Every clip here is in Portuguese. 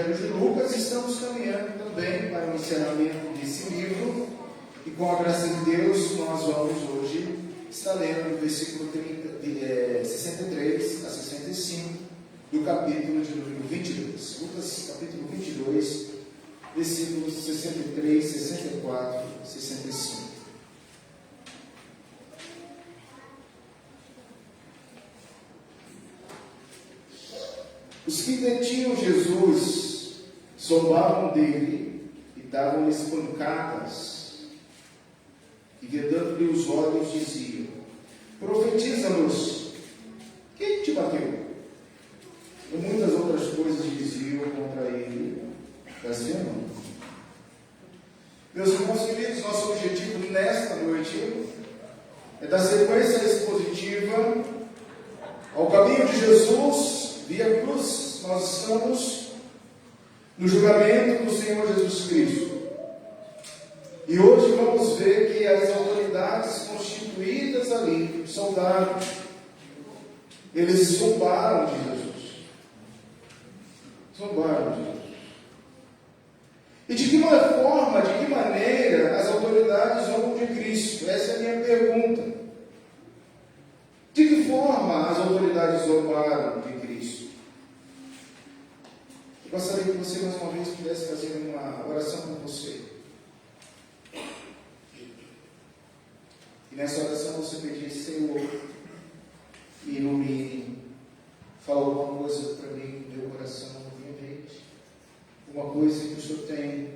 Evangelho de Lucas, estamos caminhando também para o encerramento desse livro, e com a graça de Deus, nós vamos hoje estar lendo do versículo 63 a 65, do capítulo de número 22. Lucas, capítulo 22, versículos 63, 64 e 65. Os que detinham Jesus zombavam dele e davam-lhe pancadas, e vedando-lhe os olhos diziam: profetiza-nos, quem te bateu? E muitas outras coisas diziam contra ele, blasfemando. Meus irmãos queridos, nosso objetivo nesta noite é dar sequência expositiva ao caminho de Jesus via cruz. Nós estamos no julgamento do Senhor Jesus Cristo. E hoje vamos ver que as autoridades constituídas ali, soldados, eles zombaram de Jesus. Zombaram de Jesus. E de que forma, de que maneira as autoridades zombam de Cristo? Essa é a minha pergunta. De que forma as autoridades zombaram de Cristo? Eu gostaria que você mais uma vez pudesse fazer uma oração com você. E nessa oração você pedisse: Senhor, ilumine, fala alguma coisa para mim no meu coração, na minha mente, uma coisa que o Senhor tem,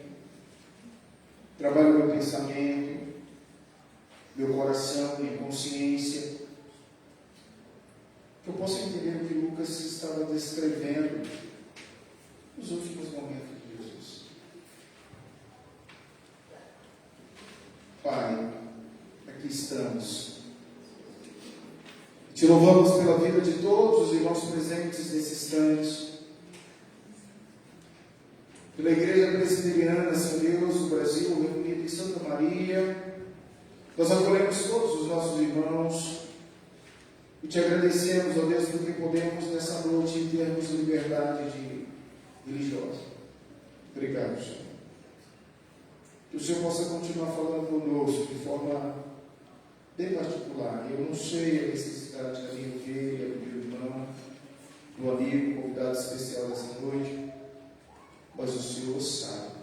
trabalhe o meu pensamento, meu coração, minha consciência, que eu possa entender o que Lucas estava descrevendo nos últimos momentos de Jesus. Pai, aqui estamos. Te louvamos pela vida de todos os irmãos presentes nesse instante, pela Igreja Presbiteriana, Senhor Deus, do Brasil, reunida em Santa Maria. Nós acolhemos todos os nossos irmãos e te agradecemos, ó Deus, porque podemos nessa noite termos liberdade religiosa. Obrigado, Senhor. Que o Senhor possa continuar falando conosco de forma bem particular. Eu não sei a necessidade da minha ovelha, do meu irmão, do amigo, convidado especial dessa noite, mas o Senhor sabe.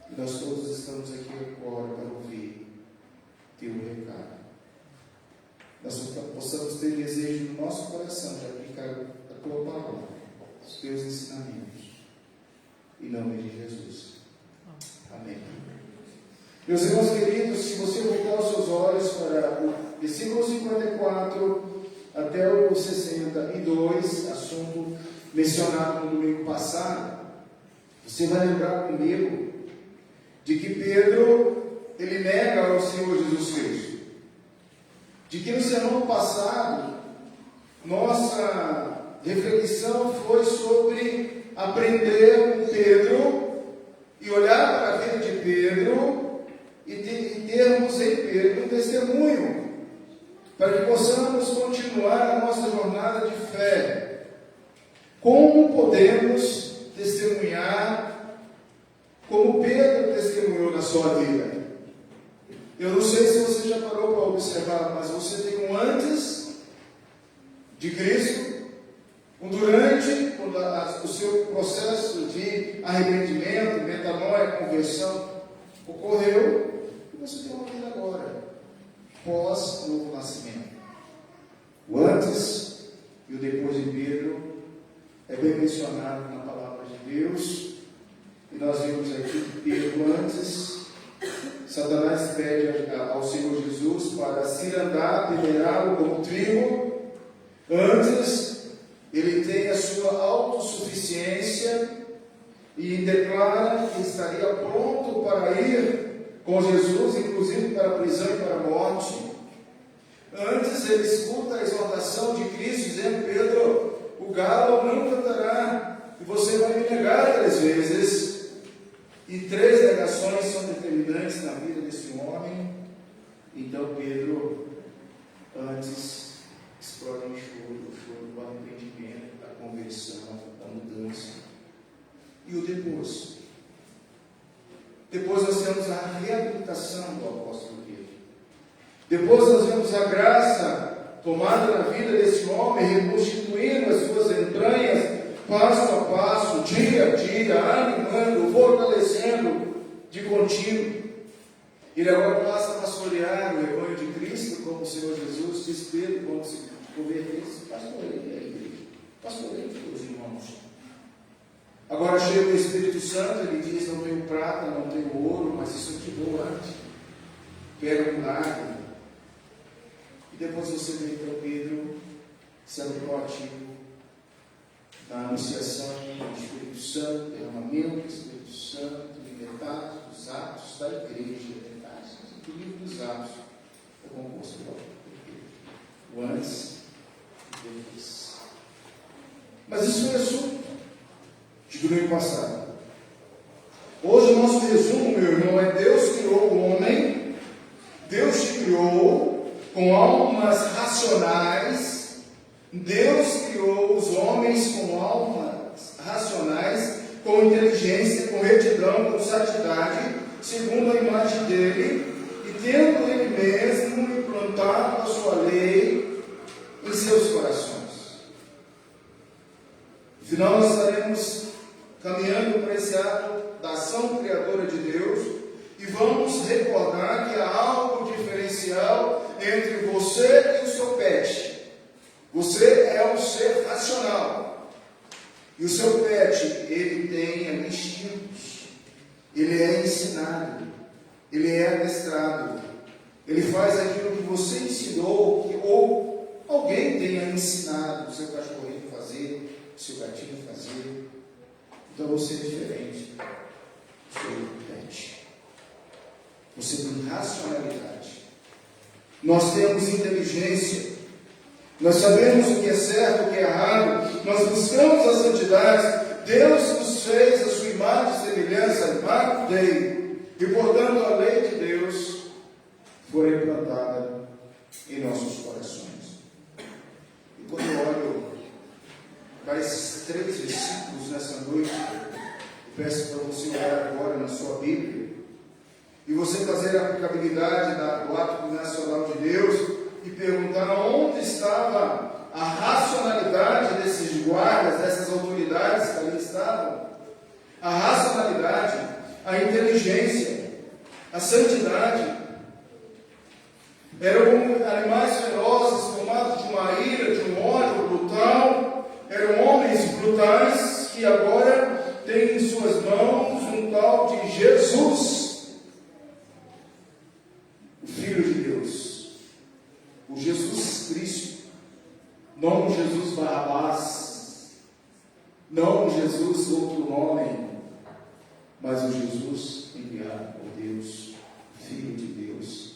E nós todos estamos aqui agora para ouvir teu recado. Nós possamos ter desejo no nosso coração de aplicar a tua palavra, os teus ensinamentos. Em nome de Jesus. Amém. Meus irmãos queridos, se você voltar os seus olhos para o versículo 54 até o 62, assunto mencionado no domingo passado, você vai lembrar comigo de que Pedro, ele nega ao Senhor Jesus Cristo. De que no sermão passado, nossa reflexão foi sobre aprender com Pedro e olhar para a vida de Pedro e termos em Pedro um testemunho, para que possamos continuar a nossa jornada de fé. Como podemos testemunhar como Pedro testemunhou na sua vida? Eu não sei se você já parou para observar, mas você tem um antes de Cristo, um durante, o seu processo de arrependimento, metanoia, conversão ocorreu, e você tem uma vida agora, pós novo nascimento. O antes e o depois de Pedro é bem mencionado na palavra de Deus, e nós vimos aqui que Pedro antes, Satanás pede ao Senhor Jesus para cirandar, peneirá-lo como trigo. Antes, ele tem a sua autossuficiência e declara que estaria pronto para ir com Jesus, inclusive para a prisão e para a morte. Antes, ele escuta a exortação de Cristo, dizendo: Pedro, o galo não cantará, e você vai me negar 3 vezes. E 3 negações são determinantes na vida desse homem. Então Pedro, antes, explode o choro do arrependimento, da conversão, da mudança. e o depois. Depois nós temos a reabilitação do apóstolo Pedro. Depois nós vemos a graça tomada na vida desse homem, reconstituindo as suas entranhas, passo a passo, dia a dia, animando, fortalecendo de contínuo. Ele agora passa a pastorear o rebanho de Cristo, como o Senhor Jesus disse Pedro, como se convertesse, pastoreia a igreja, pastoreia os irmãos. Agora chega o Espírito Santo, ele diz: não tenho prata, não tenho ouro, mas isso eu te dou antes. Quero um milagre. E depois você vê então Pedro sendo proativo na anunciação do Espírito Santo, derramamento do Espírito Santo, libertado dos atos da igreja. O livro dos Atos é composto por Pedro, o antes e o depois. Mas isso é assunto de domingo passado. Hoje o nosso resumo, meu irmão, é: Deus criou o homem, Deus te criou com almas racionais, Deus criou os homens com almas racionais, com inteligência, com retidão, com santidade, segundo a imagem dele, e tendo ele mesmo implantado a sua lei em seus corações. Afinal, nós estaremos caminhando para esse ato da ação criadora de Deus, e vamos recordar que há algo diferencial entre você e o seu pet. Você é um ser racional, e o seu pet, ele tem instintos, ele é ensinado, ele é adestrado, ele faz aquilo que você ensinou, ou alguém tenha ensinado o seu cachorrinho a fazer, o seu gatinho a fazer. Então você é diferente do seu pet. Você tem racionalidade. Nós temos inteligência. Nós sabemos o que é certo, o que é errado. Nós buscamos a santidade. Deus nos fez a sua imagem e semelhança, Marco Dei. E portanto a lei de Deus foi implantada em nossos corações. E quando eu olho para esses 3 versículos nessa noite, eu peço para você olhar agora na sua Bíblia e você fazer a aplicabilidade do ato nacional de Deus e perguntar onde estava a racionalidade desses guardas, dessas autoridades que ali estavam. A racionalidade, a inteligência, a santidade. Eram animais ferozes, tomados de uma ira, de um ódio brutal. Eram homens brutais que agora têm em suas mãos um tal de Jesus, o Filho de Deus, o Jesus Cristo, não o Jesus Barrabás, não o Jesus outro nome, mas o Jesus enviado por Deus, Filho de Deus.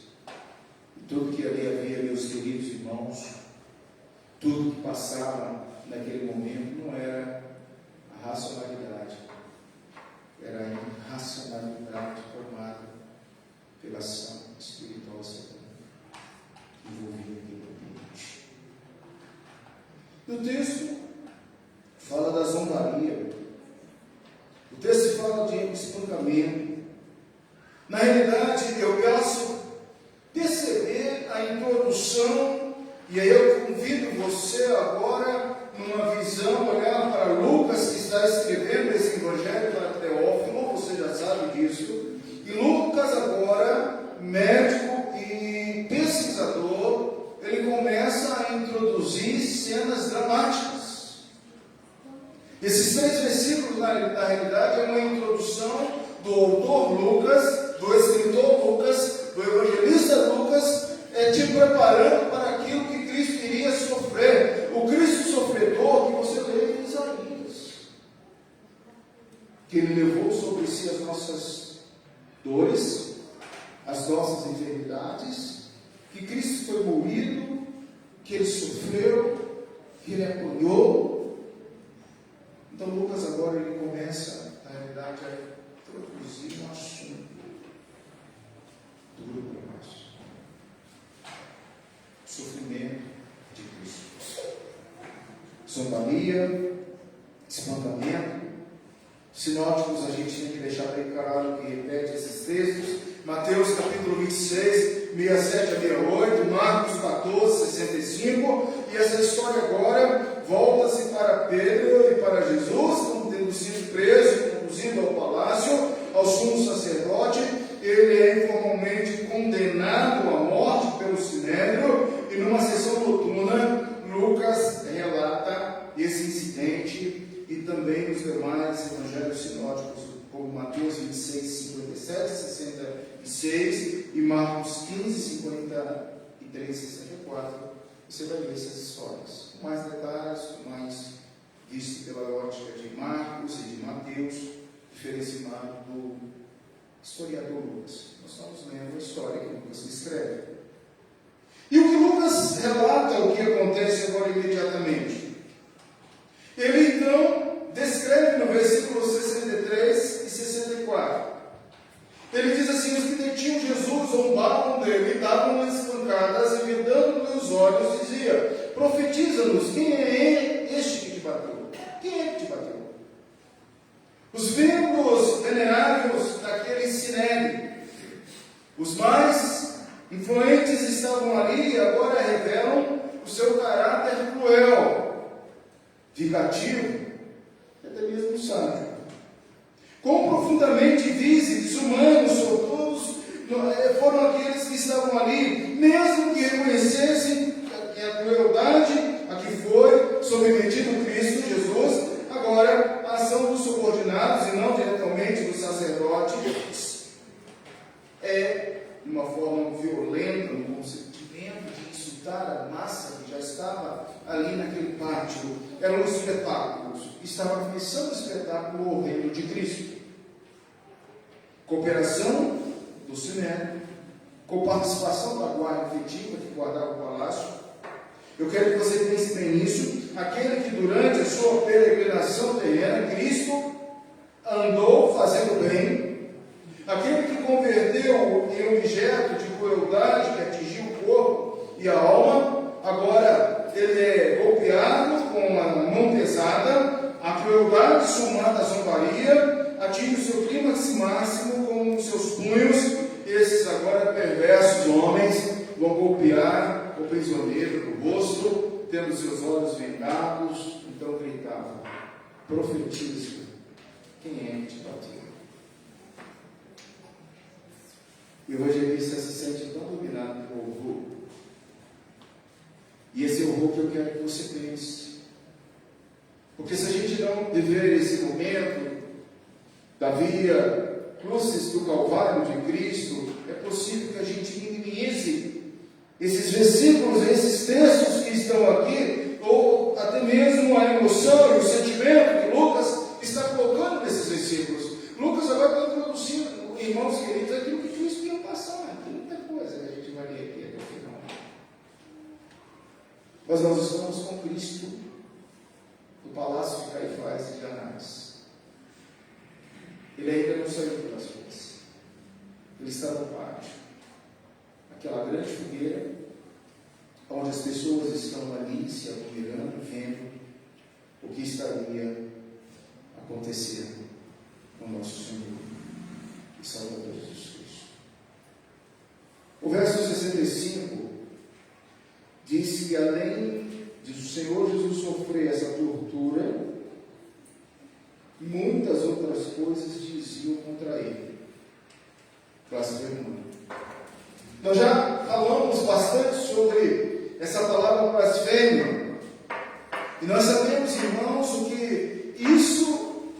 E tudo que ali havia, meus queridos irmãos, tudo que passava naquele momento não era a racionalidade, era a irracionalidade formada pela ação espiritual satânica envolvida naquele ambiente. O texto fala da zombaria, o texto fala de espancamento. Na realidade, eu posso perceber a introdução, e aí eu convido você agora, numa visão, olhar para Lucas, que está escrevendo esse evangelho para Teófilo, você já sabe disso. E Lucas agora, médico e pesquisador, ele começa a introduzir cenas dramáticas. Esses 3 versículos, na realidade, é uma introdução do autor Lucas, do escritor Lucas, do evangelista Lucas, te preparando para aquilo que Cristo iria sofrer. O Cristo sofredor que você lê em Isaías, que Ele levou sobre si as nossas dores, as nossas enfermidades, que Cristo foi moído, que Ele sofreu, que Ele apanhou. Então Lucas agora ele começa, na realidade, a introduzir um assunto duro para nós: sofrimento de Cristo. Zombaria, espancamento, sinóticos, a gente tem que deixar bem claro que repete esses textos. Mateus capítulo 26, 67 a 68, Marcos 14, 65, e essa história agora volta-se para Pedro e para Jesus, como tendo sido preso, conduzido ao palácio, ao sumo sacerdote. Ele é informalmente condenado à morte pelo Sinédrio, e numa sessão noturna, Lucas relata esse incidente, e também os demais evangelhos sinóticos, como Mateus 26, 57, 66 e Marcos 15, 53, 64. Você vai ver essas histórias com mais detalhes, com mais visto pela ótica de Marcos e de Mateus, diferenciado do historiador Lucas. Nós estamos lendo a história que Lucas escreve. E o que Lucas relata, o que acontece agora imediatamente? Ele então descreve no versículo 63 e 64. Ele diz assim: os que detinham Jesus zombavam dele, davam-lhe pancadas e, vedando-lhe os olhos, dizia: profetiza-nos, quem é este que te bateu? Quem é que te bateu? Os membros veneráveis daquele sinédrio, os mais influentes, estavam ali e agora revelam o seu caráter cruel, vingativo, até mesmo sádico. Quão profundamente vis e desumanos, sobretudo, foram aqueles que estavam ali, mesmo que reconhecessem a crueldade a que foi submetido Cristo Jesus. Agora, a ação dos subordinados e não diretamente do sacerdote é de uma forma violenta, no sentimento de insultar a massa que já estava ali naquele pátio. Eram os espetáculos. Estava começando o espetáculo ao reino de Cristo. Cooperação do Sinédrio, com participação da guarda efetiva que guardava o palácio. Eu quero que você pense bem nisso. Aquele que durante a sua peregrinação terrena, Cristo andou fazendo bem. Aquele que converteu em objeto de crueldade que atingiu o corpo e a alma, agora ele é golpeado com uma mão pesada. A crueldade somada à zombaria atinge o seu clímax máximo com os seus punhos. Esses agora perversos homens vão golpear o prisioneiro no rosto, tendo seus olhos vendados. Então gritavam: profetiza, quem é que te bateu? E o evangelista se sente tão dominado pelo horror. E esse horror que eu quero que você pense. Porque se a gente não viver esse momento da via crucis do Calvário de Cristo, é possível que a gente minimize esses versículos, esses textos que estão aqui, ou até mesmo a emoção e o sentimento que Lucas está colocando nesses versículos. Lucas agora está introduzindo, irmãos queridos, aquilo que Cristo ia passar. Tem muita coisa que a gente vai ler aqui até o final. Mas nós estamos com Cristo no palácio de Caifás e de Anás. Ele ainda não saiu pelas ruas. Ele está no pátio. Aquela grande fogueira, onde as pessoas estão ali se admirando, vendo o que estaria acontecendo com o nosso Senhor e Salvador Jesus Cristo. O verso 65 diz que além de o Senhor Jesus sofrer essa tortura, muitas outras coisas diziam contra ele. Blasfemando. Nós já falamos bastante sobre essa palavra blasfêmia. E nós sabemos, irmãos, o que isso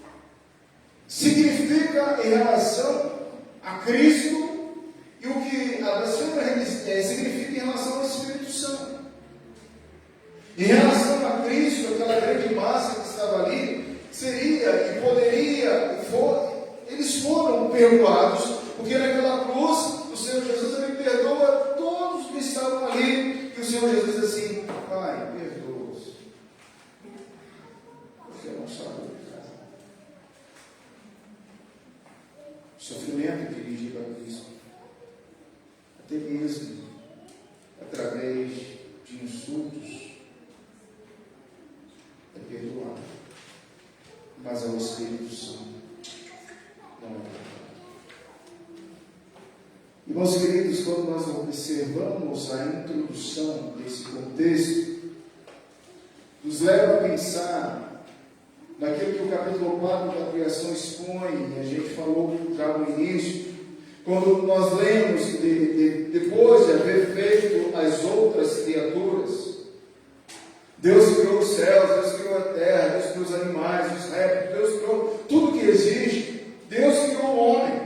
significa em relação a Cristo e o que a blasfêmia significa em relação ao Espírito Santo. Em relação a Cristo, aquela grande massa que estava ali, seria e poderia, eles foram perdoados, porque naquela cruz, o Senhor Jesus ele perdoa todos que estavam ali, e o Senhor Jesus diz assim: Pai, perdoa-os, porque não sabem o que fazem. O sofrimento dirigido a Cristo, até mesmo através de insultos, é perdoado, mas ao Espírito Santo Irmãos queridos, quando nós observamos a introdução desse contexto, nos leva a pensar naquilo que o capítulo 4 da criação expõe, e a gente falou já no início, quando nós lemos depois de haver feito as outras criaturas, Deus criou os céus, Deus criou a terra, Deus criou os animais, os répteis, Deus criou tudo que existe, Deus criou o homem.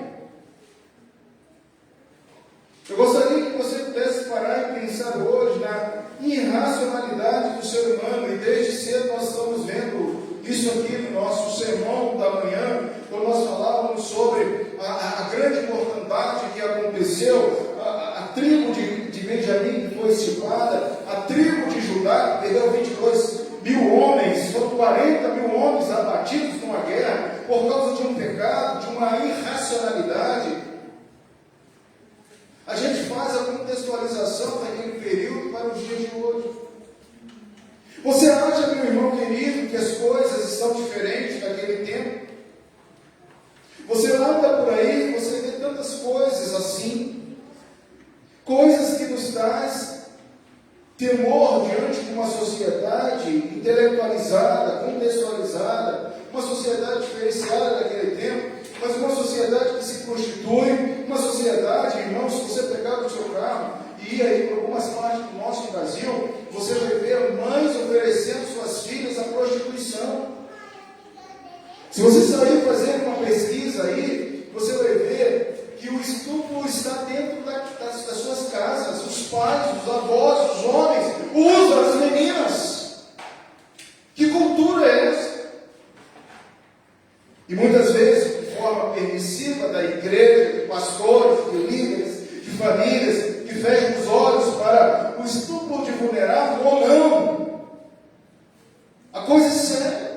Eu gostaria que você pudesse parar e pensar hoje na irracionalidade do ser humano, e desde cedo nós estamos vendo isso aqui no nosso sermão da manhã, quando nós falávamos sobre a grande mortandade que aconteceu, a tribo de Benjamim que foi estipada, a tribo de Judá que perdeu 22 mil homens, foram 40 mil homens abatidos numa guerra, por causa de um pecado, de uma irracionalidade. A gente faz a contextualização daquele período para os dias de hoje. Você acha, meu irmão querido, que as coisas estão diferentes daquele tempo? Você anda por aí, você vê tantas coisas assim, coisas que nos traz temor diante de uma sociedade intelectualizada, contextualizada, uma sociedade diferenciada daquele tempo, mas uma sociedade que se prostitui, uma sociedade, irmãos, se você pegar o seu carro e ir aí para algumas partes do nosso Brasil, você vai ver mães oferecendo suas filhas à prostituição. Se você sair fazer uma pesquisa aí, você vai ver que o estupro está dentro das suas casas. Os pais, os avós, os homens usam as meninas. Que cultura é essa? E muitas vezes, de forma permissiva da igreja, de pastores, de líderes, de famílias, que fecham os olhos para o estupro de vulnerável ou não. A coisa é séria.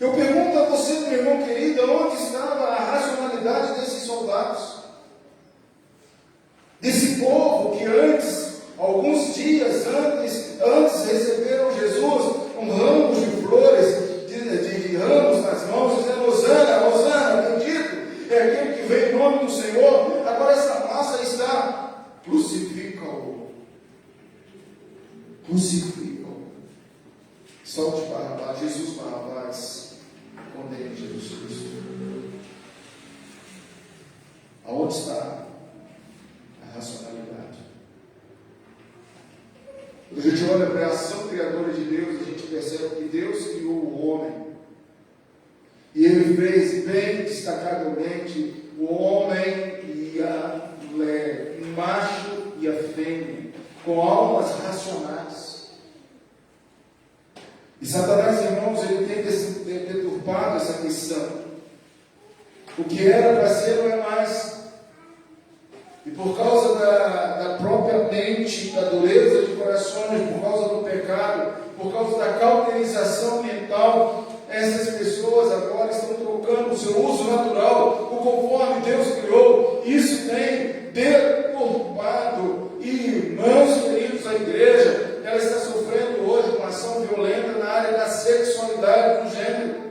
Eu pergunto a você, meu irmão querido, onde estava a racionalidade desses soldados? Desse povo que antes, alguns dias antes receberam Jesus com ramos de flores, de ramos nas mãos, dizendo: Hosana, Hosana, bendito é aquele que vem em nome do Senhor. Agora essa massa está: crucifica-o, crucifica-o, solte Barrabás, Jesus Barrabás, condene Jesus Cristo. Aonde está a racionalidade? Quando a gente olha para a ação criadora de Deus, a gente percebe que Deus criou o homem, e Ele fez bem destacavelmente o homem e a mulher, o macho e a fêmea, com almas racionais. E Satanás, irmãos, ele tem deturpado essa questão. O que era para ser não é mais. E por causa da própria mente, da dureza de corações, por causa do pecado, por causa da cauterização mental, essas pessoas agora estão trocando o seu uso natural, o conforme Deus criou. Isso tem deturpado. E, irmãos queridos, a igreja, ela está sofrendo hoje uma ação violenta na área da sexualidade do gênero.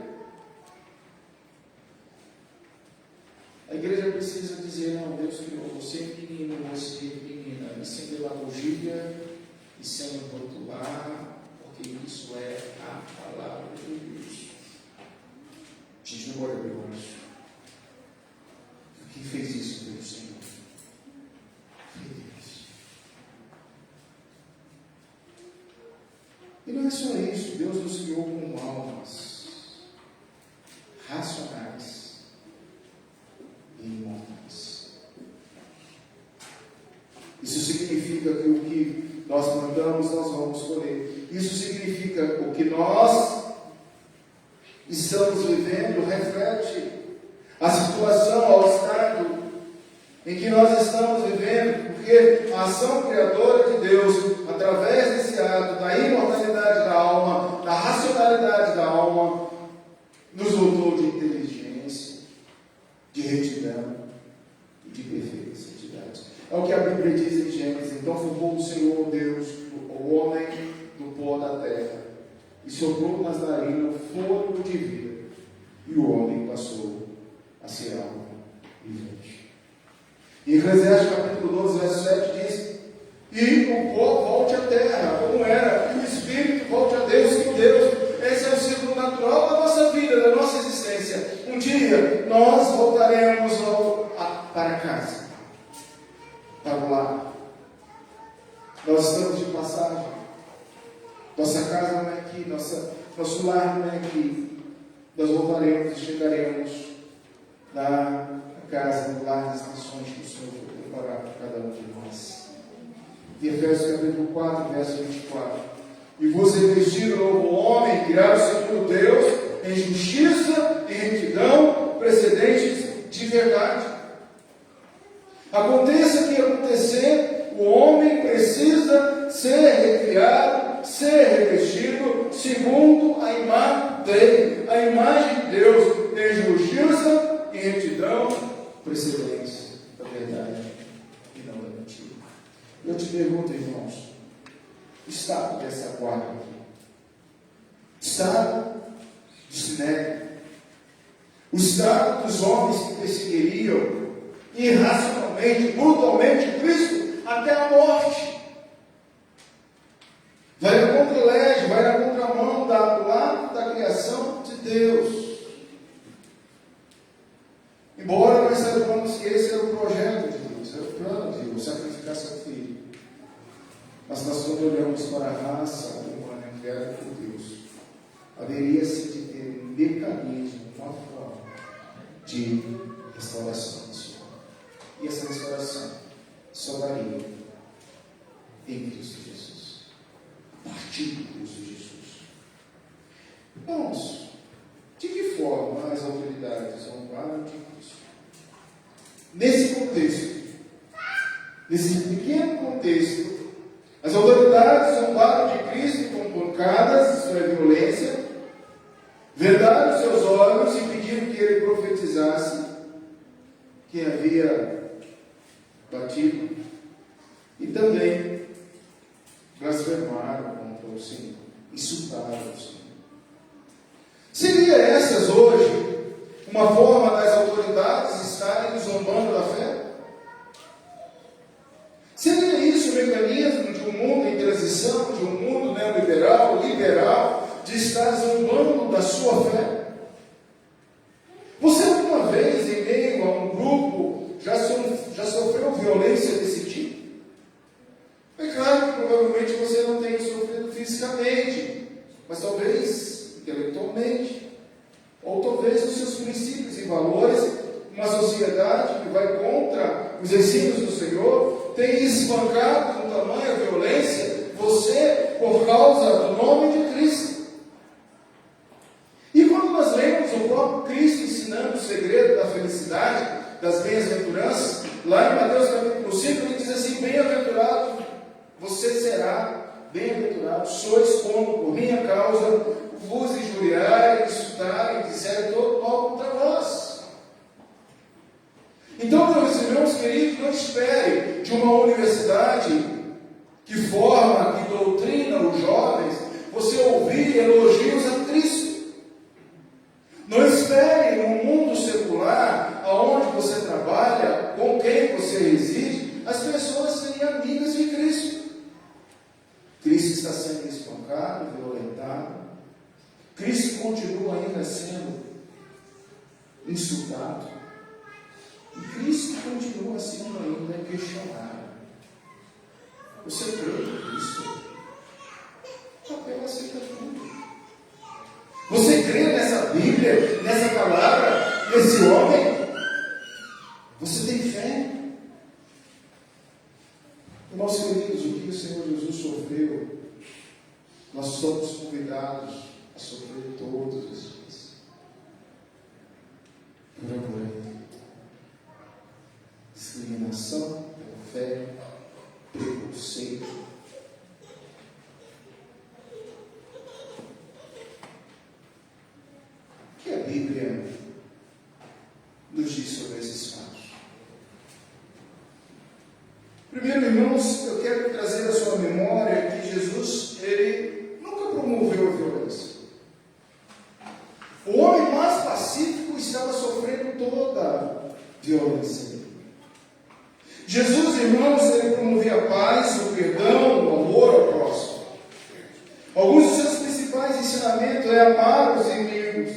A igreja precisa dizer: não, Deus criou você menino, você menina, e sem demagogia, e sem rotular, porque isso é a palavra de Deus. A gente não pode abrir o olho. Quem fez isso foi o Senhor. Foi Deus. E não é só isso. Deus nos criou como almas racionais e imortais. Isso significa que o que nós plantamos, nós vamos colher. Isso significa que o que nós estamos vivendo reflete a situação, ao estado em que nós estamos vivendo, porque a ação criadora de Deus, através desse ato da imortalidade da alma, da racionalidade da alma, nos dotou de inteligência, de retidão e de perfeita santidade. É o que a Bíblia diz em Gênesis: então formou o Senhor Deus o homem do pó da terra, e soprou nas narinas fôlego de vida, e o homem passou a ser alma vivente. Em Eclesiastes capítulo 12, verso 7 diz: e o pó volte à terra, como era, e o espírito volte a Deus, que Deus, esse é o ciclo natural da nossa vida, da nossa existência. Um dia nós voltaremos para casa, para o lar. Nós estamos de passagem. Nossa casa não é aqui, nosso lar não é aqui. Nós voltaremos e chegaremos na casa, no lar das nações que o Senhor vai preparar para cada um de nós. Em Efésios capítulo 4, verso 24: e vos revestiram o novo homem, criado segundo Deus, em justiça e retidão, precedentes de verdade. Aconteça o que acontecer, o homem precisa ser recriado, ser revestido segundo a imagem dele, a imagem de Deus, em justiça e retidão, precedentes da verdade e não da mentira. Eu te pergunto, irmãos, o estado dessa guarda aqui, o estado de Sinédrio, o estado dos homens que perseguiriam irracionalmente, brutalmente Cristo até a morte, vai na contralégio, vai na contramão da criação de Deus. Embora nós saibamos que esse era o projeto de Deus, era o plano de Deus, sacrificar seu filho. Mas nós, quando olhamos para a raça humana criada por Deus, haveria-se de ter um mecanismo, uma forma de restauração da sua. E essa restauração só daria em Cristo Jesus, a partir de Cristo Jesus. Irmãos, de que forma as autoridades honraram de Cristo? Nesse contexto, nesse pequeno contexto, as autoridades zombaram de Cristo com pancadas, isso é violência, vedaram seus olhos e pediram que ele profetizasse quem havia batido, e também blasfemaram contra o Senhor, insultaram o Senhor. Seria essas hoje uma forma das autoridades estarem zombando da fé? Seria isso o mecanismo de um mundo em transição, de um mundo neoliberal, liberal, de estar zombando da sua fé? Você alguma vez, em meio a um grupo, já sofreu violência desse tipo? É claro que provavelmente você não tenha sofrido fisicamente, mas talvez intelectualmente, ou talvez os seus princípios e valores, uma sociedade que vai contra os ensinos do Senhor, tenha espancado com tamanha violência você por causa do nome de Cristo. E quando nós lemos o próprio Cristo ensinando o segredo da felicidade, das bem-aventuranças, lá em Mateus capítulo 5, ele diz assim: bem-aventurado você será, bem-aventurado sois quando por minha causa vos injuriarem, insultarem, disserem todo mal contra vós. Então, meus irmãos queridos, não espere de uma universidade que forma, que doutrina os jovens, você ouvir elogios a Cristo. Não espere no mundo secular, aonde você trabalha, com quem você reside, as pessoas serem amigas de Cristo. Cristo está sendo espancado, violentado. Cristo continua ainda sendo insultado. E Cristo continua sendo ainda questionado. Você crê em Cristo? O papel aceita tudo. Você crê nessa Bíblia, nessa palavra, nesse homem? Você tem fé? Irmãos queridos, o que o Senhor Jesus sofreu, nós somos convidados a sofrer todos os dias. Por amor. Discriminação, fé, preconceito. O que a Bíblia nos diz sobre esses fatos? Primeiro, irmãos, eu quero trazer à sua memória que Jesus, ele nunca promoveu a violência. O homem mais pacífico estava sofrendo toda a violência. Jesus, irmãos, ele promovia a paz, o perdão, o amor ao próximo. Alguns dos seus principais ensinamentos é amar os inimigos.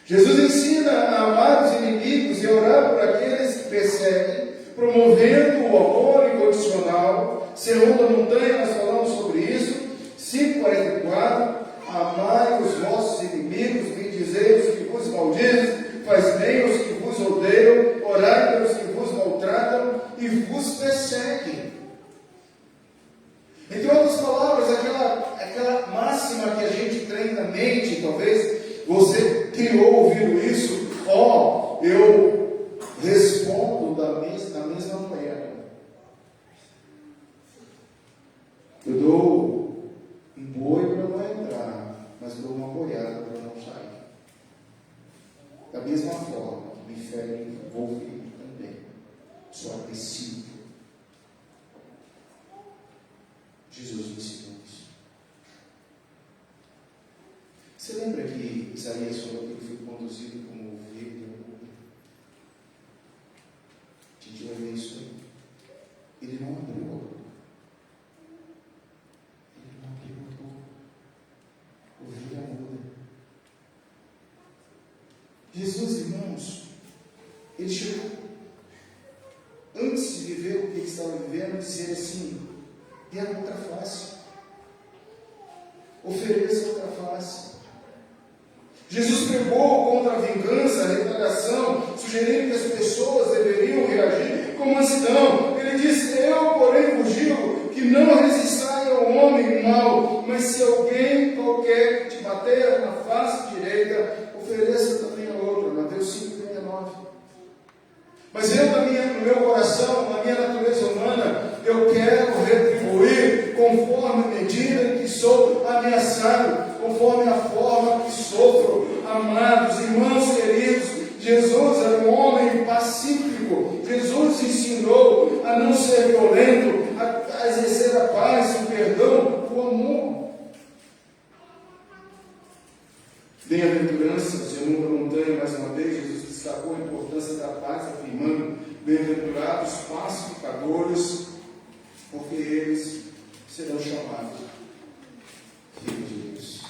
Jesus ensina a amar os inimigos e orar por aqueles que perseguem, promovendo o amor incondicional. Sermão da Montanha, nós falamos sobre isso. 5,44. Amai os vossos inimigos, bendizei os que vos maldizem, faz bem aos que vos odeiam, orai pelos que vos maltratam e vos perseguem. Entre outras palavras, aquela máxima que a gente treina na mente, talvez você criou ouvindo isso, eu respondo da mesma maneira. Eu dou um boi para não entrar, mas dou uma boiada para não sair. Da mesma forma que me ferem, vou ferir também. Sou agressivo. Jesus me ensinou isso. Você lembra que Isaías falou que ele foi conduzido como ovelha? A gente vai ver isso aí. Ele não abriu a boca. Ele não abriu a boca. Ovelha muda. Jesus, irmãos, ele chegou, antes de viver o que ele estava vivendo, dizer assim: dê a outra face, ofereça a outra face. Jesus pregou contra a vingança, a retaliação, sugerindo que as pessoas deveriam reagir com mansidão. Ele disse: eu, porém, vos digo que não resistai ao homem mau, mas se alguém qualquer te bater na face direita, ofereça também a outra. Mateus 5,39. Mas eu, no meu coração, na minha natureza humana, eu quero retribuir conforme a medida em que sou ameaçado, conforme a forma que sofro. Amados irmãos queridos, Jesus era um homem pacífico. Jesus ensinou a não ser violento, a exercer a paz, o perdão, o amor. Bem-aventurança, Sermão da Montanha, mais uma vez, Jesus destacou a importância da paz, afirmando: bem-aventurados pacificadores, porque eles serão chamados filhos de Deus.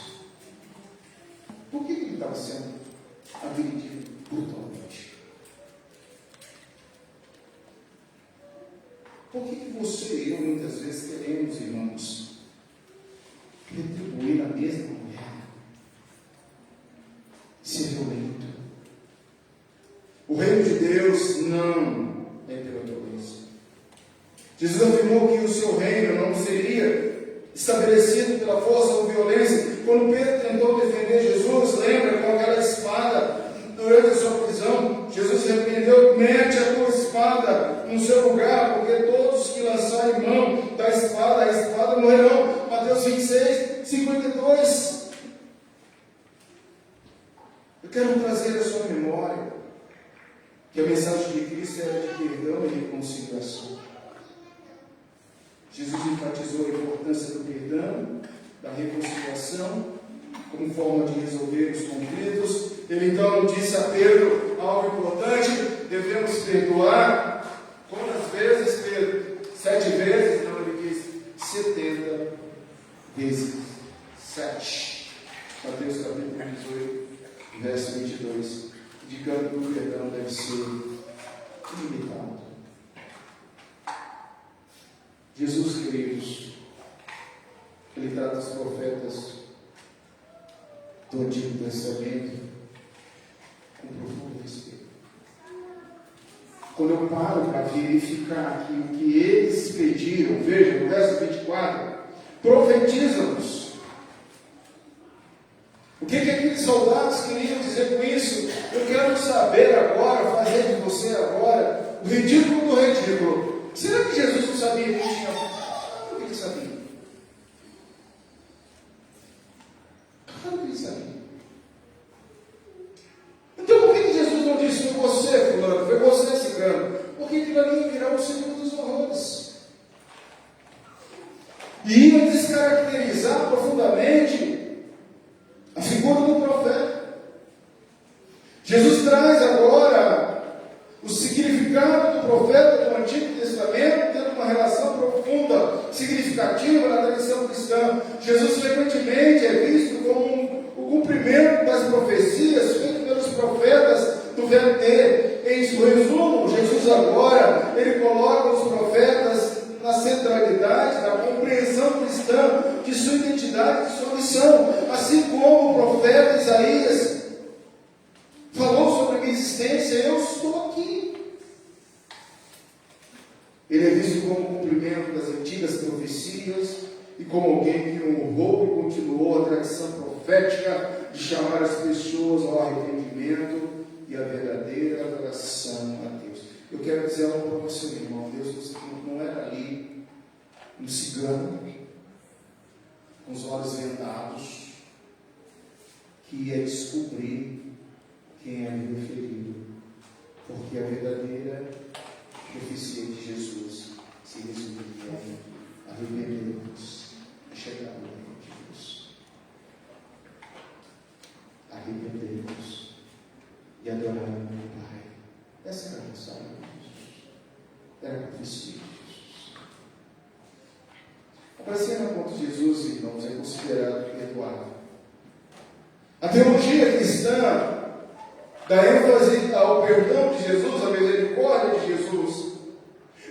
Por que ele estava sendo agredido brutalmente? Por que você e eu muitas vezes queremos, irmãos, retribuir a mesma mulher? Ser violento. O reino de Deus não é pela violência. Jesus afirmou que o seu reino não seria estabelecido pela força ou violência. Quando Pedro tentou defender Jesus, lembra, com aquela espada, durante a sua prisão, Jesus repreendeu: mete a tua espada no seu lugar, porque todos que lançarem mão da espada, a espada morrerão. Mateus 26, 52. Eu quero trazer à sua memória que a mensagem de Cristo era de perdão e reconciliação. Jesus enfatizou a importância do perdão, da reconciliação, como forma de resolver os conflitos. Ele então disse a Pedro algo importante: devemos perdoar. Quantas vezes, Pedro? 7 vezes? Não, ele diz 70 vezes 7. Mateus capítulo 18, verso 22, indicando que o perdão deve ser ilimitado. Jesus, queridos, ele trata os profetas do Antigo Testamento com profundo respeito. Quando eu paro para verificar aqui o que eles pediram, veja no verso 24: profetiza-nos. O que aqueles soldados queriam dizer com isso? Eu quero saber agora, fazer de você agora o ridículo do ridículo. Será que Jesus não sabia que tinha? Claro que ele sabia. Claro que ele sabia. Então por que Jesus não disse: foi você, fulano, foi você, cigano? Porque aquilo ali ia virar o segundo dos horrores. E ia descaracterizar profundamente a figura do profeta. Jesus traz agora o significado do profeta do Antigo Testamento, tendo uma relação profunda, significativa na tradição cristã. Jesus frequentemente é visto como o cumprimento das profecias feitas pelos profetas do Velho Tempo. Em resumo, Jesus agora, ele coloca os profetas na centralidade da compreensão cristã de sua identidade, de sua missão, assim como o profeta Isaías falou sobre a minha existência: eu estou aqui. Ele é visto como cumprimento das antigas profecias e como alguém que honrou e continuou a tradição profética de chamar as pessoas ao arrependimento e a verdadeira adoração a Deus. Eu quero dizer algo para você, irmão. Deus não era ali um cigano com os olhos vendados que ia descobrir quem era o ferido, porque a verdadeira profecia de Jesus se resumiria em arrepender-nos e chegar ao reino de Deus. Arrepender-nos e adorar o meu Pai. Essa era a mensagem de Jesus. Era a profecia de Jesus. A cena contra Jesus, irmãos, é considerado perdoável. A teologia cristã dá ênfase ao perdão de Jesus, à misericórdia de Jesus.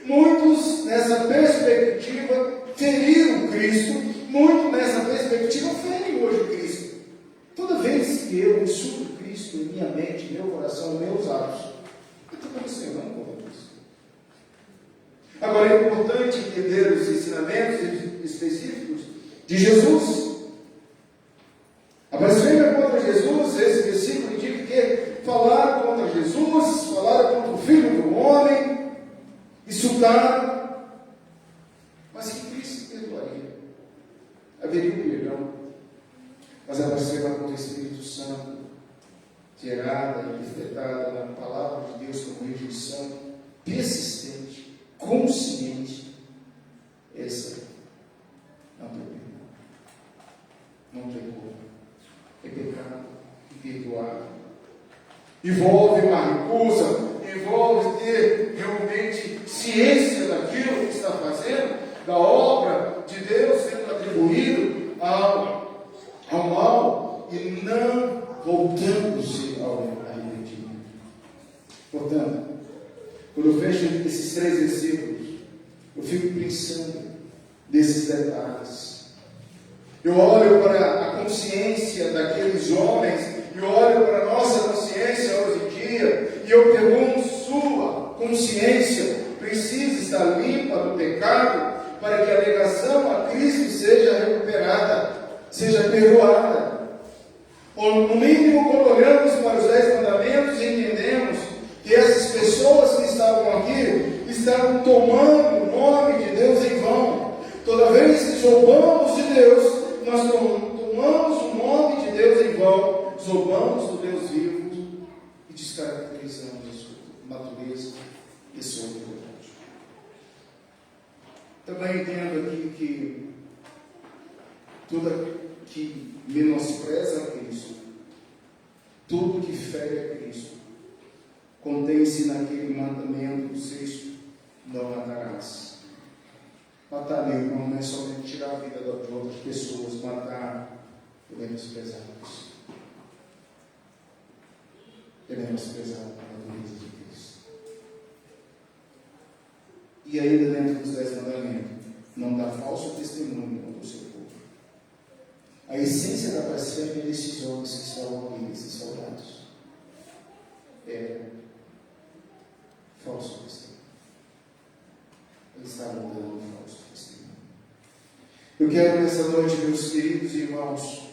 Muitos, nessa perspectiva, feriram Cristo. Muitos, nessa perspectiva, ferem hoje Cristo. Toda vez que eu insulto Cristo em minha mente, meu coração, meus atos, eu estou mencionando contra Cristo. Agora, é importante entender os ensinamentos específicos de Jesus. A blasfêmia contra Jesus, esse versículo indica que falaram contra Jesus, falaram contra o Filho do Homem, insultaram, mas que Cristo perdoaria. Haveria um perdão, mas a blasfêmia contra o Espírito Santo, gerada e interpretada na palavra de Deus como rejeição persistente, consciente, essa não tem perdão, não tem como. É pecado imperdoável. Envolve uma recusa, envolve ter realmente ciência daquilo que está fazendo, da obra de Deus sendo atribuído ao mal e não voltando-se ao arrependimento. Portanto, quando eu fecho esses 3 versículos, eu fico pensando nesses detalhes. Eu olho para a consciência daqueles homens, eu olho para a nossa consciência hoje em dia, e eu pergunto: sua consciência precisa estar limpa do pecado para que a negação a Cristo seja recuperada, seja perdoada? Ou, no mínimo, quando olhamos para os 10 mandamentos e entendemos que essas pessoas que estavam aqui estavam tomando o nome de Deus em vão. Toda vez que zombamos de Deus, nós tomamos o nome de Deus em vão, zombamos do Deus vivo e descaracterizamos a sua natureza e sua autoridade. Também entendo aqui que tudo que menospreza a Cristo, tudo que fere a Cristo, contém-se naquele mandamento 6: não matarás. Matar, meu irmão, não é somente tirar a vida de outras pessoas. Matar é menosprezar Cristo. É menosprezar a natureza de Cristo. E ainda dentro dos 10 mandamentos, não dá falso testemunho contra o seu povo. A essência da blasfêmia desses homens que estavam ali, desses soldados, é falso testemunho. Eles estavam dando falso testemunho. Eu quero nessa noite, meus queridos irmãos,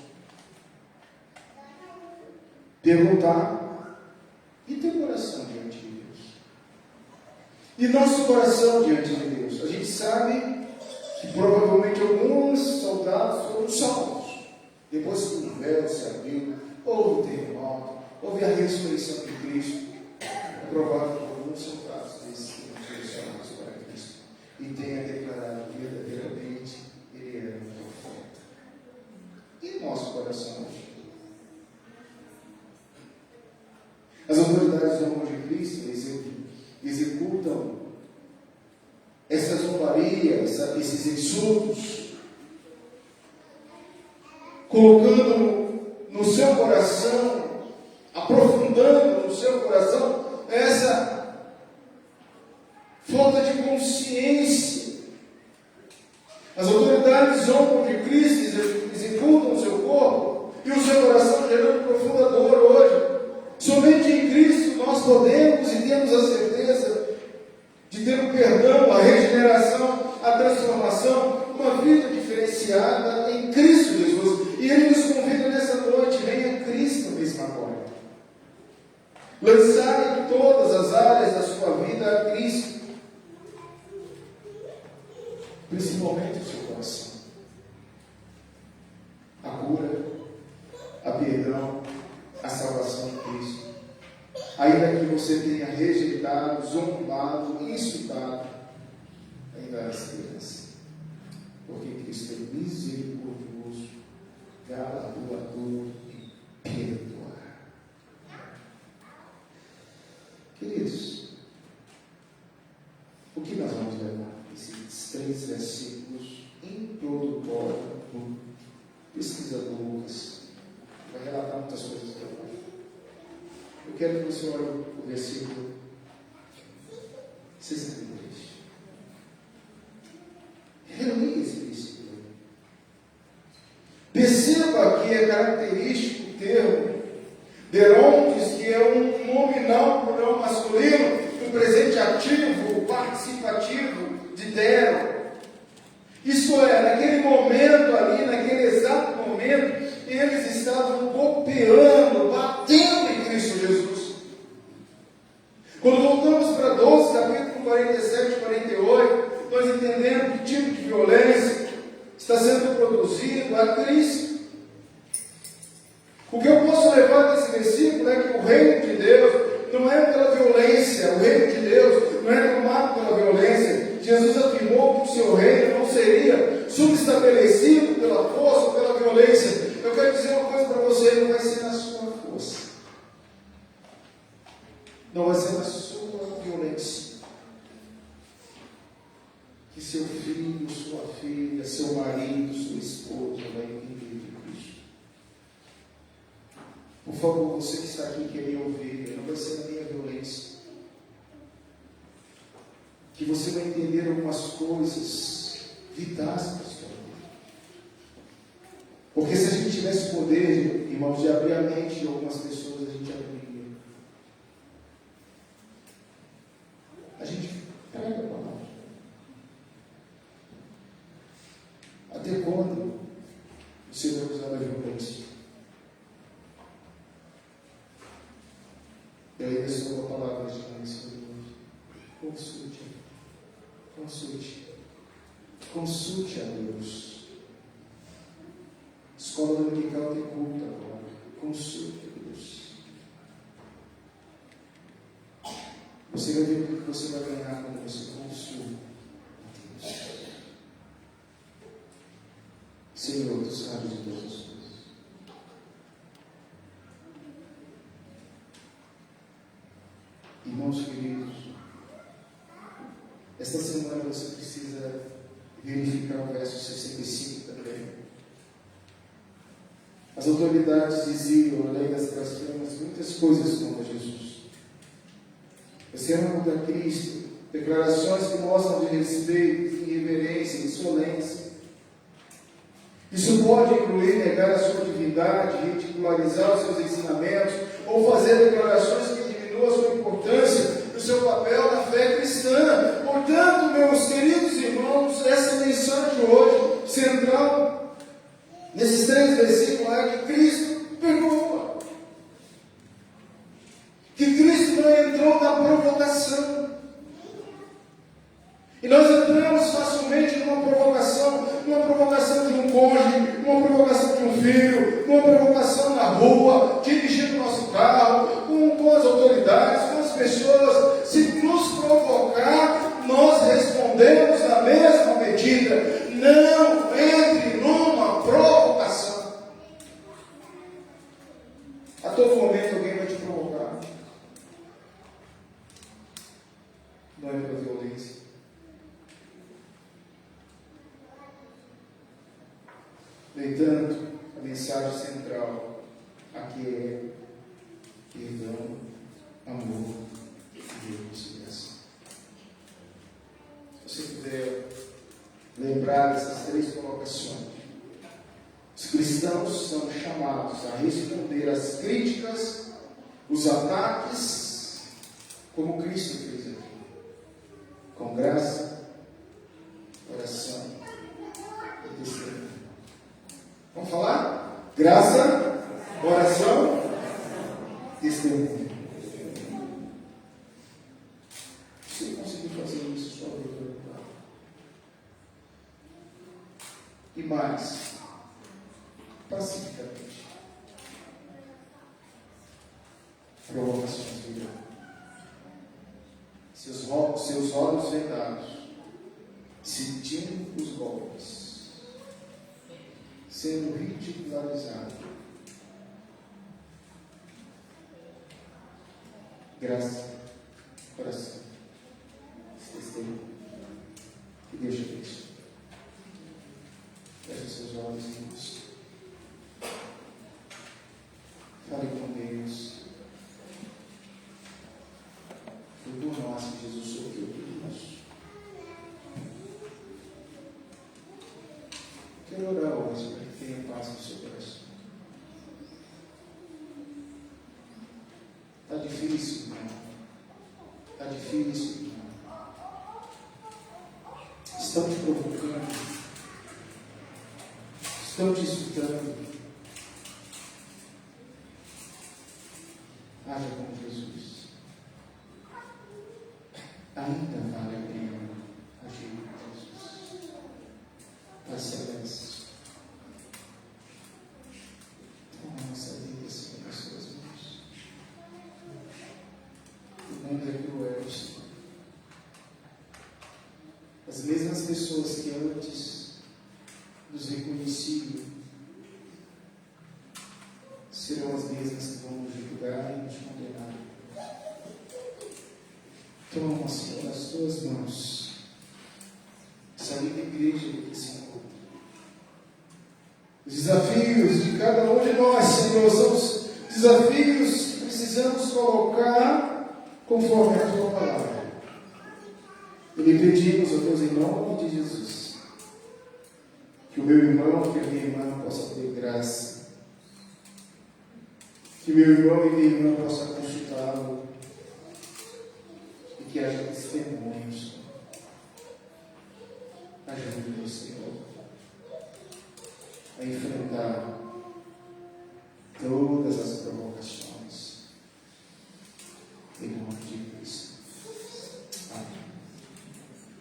perguntar: e teu coração diante de Deus? E nosso coração diante de Deus? A gente sabe que provavelmente alguns soldados foram salvos. Depois que o véu se abriu, houve o terremoto, houve a ressurreição de Cristo. É provável que alguns soldados desses tenham direcionados para Cristo e tenha declarado verdadeiramente: ele era um profeta. E nosso coração hoje? As autoridades do amor de Cristo executam zombaria, esses insultos, colocando no seu coração, aprofundando no seu coração essa falta de consciência. As autoridades zombam de Cristo, executam o seu corpo e o seu coração gerando profunda dor hoje. Somente em Cristo nós podemos e temos a certeza de ter o perdão, a regeneração, a transformação, uma vida diferenciada em Cristo Jesus. E Ele nos convida nessa noite: venha a Cristo mesmo agora. Lançar em todas as áreas da sua vida a Cristo, principalmente o seu coração. A cura, a perdão, a salvação em Cristo. Ainda que você tenha rejeitado, zombado, insultado, ainda há esperança. Porque Cristo é misericordioso, galardoador e perdoar. Queridos, o que nós vamos levar esses 3 versículos introdutórios do pesquisador Lucas? Vai relatar muitas coisas para nós. Eu quero que você olhe o versículo 63. Releia esse versículo. Perceba que é característico o termo derontes, que é um nominal plural masculino, um presente ativo, participativo de deron. Isso é, naquele momento ali, naquele exato momento, eles estavam golpeando, batendo em Cristo Jesus. Quando voltamos para 12, capítulo 47 e 48, nós entendemos que tipo de violência está sendo produzido a Cristo. O que eu posso levar desse versículo é que o reino de Deus não é pela violência, o reino de Deus não é tomado pela violência. Jesus afirmou que o seu reino não seria subestabelecido pela força ou pela violência. Eu quero dizer uma coisa para você: não vai ser na sua força, não vai ser na sua violência que seu filho, sua filha, seu marido, sua esposa vai entender de Cristo. Por favor, você que está aqui querendo ouvir, não vai ser na minha violência que você vai entender algumas coisas vitais para a sua vida. Porque se a gente tivesse poder, irmãos, de abrir a mente de algumas pessoas, a gente abriria. A gente prega a palavra. Até quando o Senhor usava a violência? E aí ressoou a palavra de Deus. Consulte. Consulte. Consulte a Deus. Escola dominical tem culto agora. Consulte a Deus. Você vai ver o que você vai ganhar quando você consulta a Deus. Senhor, tu sabes de todas as coisas. Irmãos queridos, esta semana você precisa verificar o verso 65 também. As autoridades diziam, além das blasfêmias, muitas coisas contra Jesus. Esse ano da Cristo, declarações que mostram de respeito, irreverência, insolência. Isso pode incluir negar a sua divindade, ridicularizar os seus ensinamentos, ou fazer declarações que diminuam a sua importância, o seu papel na fé cristã. Portanto, meus queridos irmãos, essa mensagem hoje, central, nesses 3 versículos, é que Cristo perdoa. Que Cristo não entrou na provocação. E nós entramos facilmente numa provocação de um cônjuge, numa provocação de um filho, numa provocação na rua, dirigindo o nosso carro, com as autoridades, com as pessoas. Se nos provocar, nós respondemos na mesma medida. Não entre numa provocação. A todo momento alguém vai te provocar. Não é pela violência. chamados a responder às críticas, os ataques, como Cristo fez aqui, com graça, oração e testemunho. Vamos falar? Graça, oração, testemunho. Se eu conseguir fazer isso, só vou. E mais, pacificamente. Provocações virão. Seus olhos vendados, sentindo os golpes, sendo ridicularizado. Graça, coração, testemunho. Que Deus te abençoe. Feche seus olhos, irmãos. Fale com Deus. Foi por nós que Jesus sofreu tudo isso. Quero orar hoje para que tenha paz no seu coração. Está difícil, irmão. Está difícil, irmão. Estão te provocando. Estão te insultando. Haja como Jesus. Ainda vale a pena agir com Jesus. Pai celeste, toma a nossa vida, Senhor, nas suas mãos. O mundo é cruel, Senhor. As mesmas pessoas que antes nos reconheciam serão as mesmas que vão nos julgar e nos condenar. Toma, Senhor, nas tuas mãos essa linda igreja que se encontra. Os desafios de cada um de nós, Senhor, são os desafios que precisamos colocar conforme a tua palavra. E lhe pedimos, ó Deus, em nome de Jesus, que o meu irmão, que a minha irmã possa ter graça, que meu irmão e minha irmã possam consultá-lo e que haja testemunhos. Ajude-nos, Senhor, a enfrentar todas as provocações em nome de Cristo. Amém.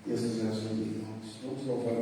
Deus nos ajude, irmãos. Vamos louvar.